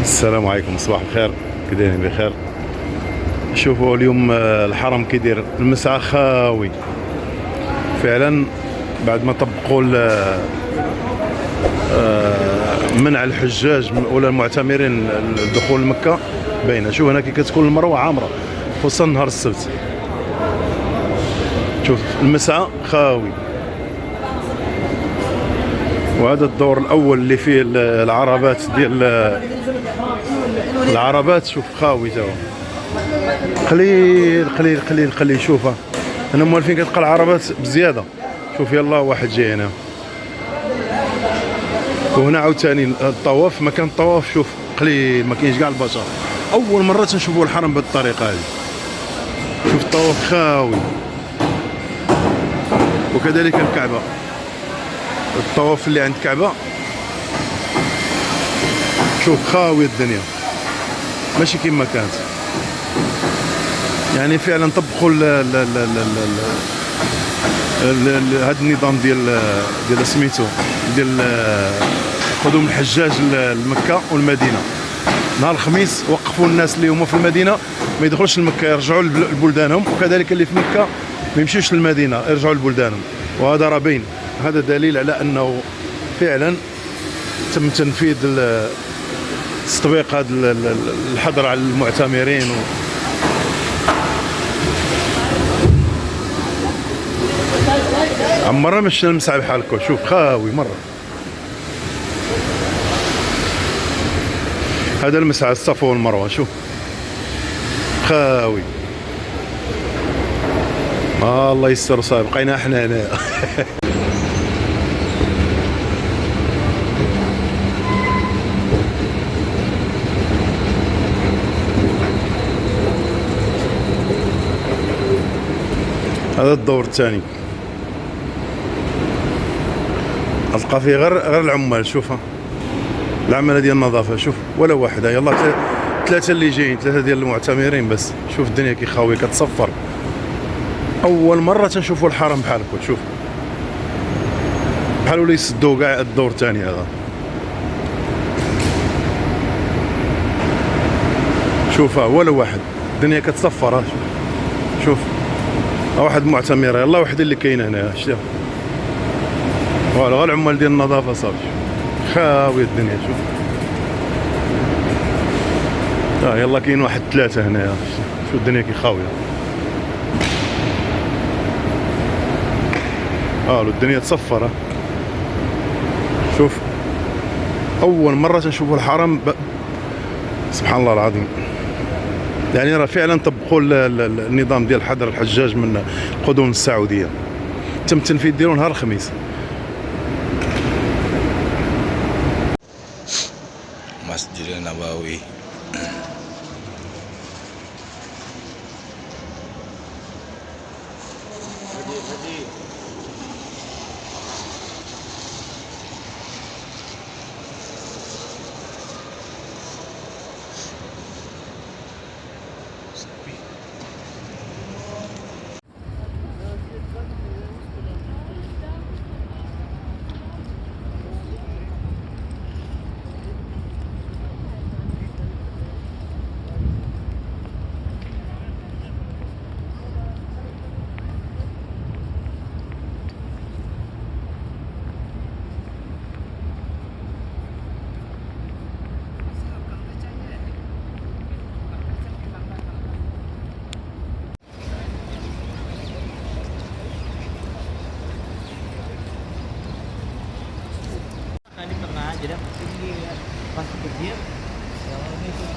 السلام عليكم، صباح الخير، كي دايرين بخير. شوفوا اليوم الحرم كيدير المسعى خاوي فعلا بعد ما طبقوا منع الحجاج ولا المعتمرين الدخول لمكة. باينه، شوف هنا كي كتكون المروه عامره خصوصا نهار السبت. شوف المسعى خاوي، وهذا الدور الاول اللي فيه العربات ديال العربات. شوف خاوي تاهو، قليل قليل قليل قليل. شوفها هنا موالفين كتلقى العربات بزياده. شوف يلا واحد جاي هنا، وهنا عاوتاني الطواف، مكان الطواف شوف قليل، ما كاينش كاع البشر. اول مره تنشوفوا الحرم بهذه الطريقه هذه. شوف الطواف خاوي، وكذلك الكعبه، الطواف اللي عند الكعبه شوف خاوي الدنيا، ماشي كيما كانت. يعني فعلا طبقوا هذا النظام ديال سميتو ديال قدوم الحجاج لمكه والمدينه. نهار الخميس وقفوا الناس اللي هما في المدينه ما يدخلوش لمكه، يرجعوا لبلدانهم، وكذلك اللي في مكه ما يمشيوش للمدينه، يرجعوا لبلدانهم. وهذا راه باين، هذا دليل على انه فعلا تم تنفيذ تطبيق هذا الحظر على المعتمرين عمرنا ما شفنا المسعى بحال هكا. شوف خاوي مره. هذا المسعى الصفا والمروه، شوف خاوي. الله يستر صاحبي، بقينا احنا هنا. هذا الدور الثاني، القى فيه غير العمال. شوفها العماله ديال النظافه، شوف ولا واحد. يلا ثلاثه اللي جايين، ثلاثه ديال المعتمرين بس. شوف الدنيا كي خاويه كتصفر. اول مره تنشوفوا الحرم بحال هكا. شوف بحال ولا يسدوا كاع الدور الثاني هذا. شوفها ولا واحد، الدنيا كتصفر. شوف واحد معتمره، يلا وحده اللي كاينه هنا. شتيها غير العمال ديال النظافه صافي. خاويه الدنيا. شوف يلا كاين واحد ثلاثه هنايا. شوف الدنيا كي خاويه. الدنيا تصفر. شوف اول مره تنشوفوا الحرم سبحان الله العظيم. يعني راه فعلا طبقوا النظام ديال حظر الحجاج من قدوم السعوديه. تم التنفيذ ديالو نهار الخميس. مسجد النبوي. Tadi pernah aja dah ini pas kecil yang ini tuh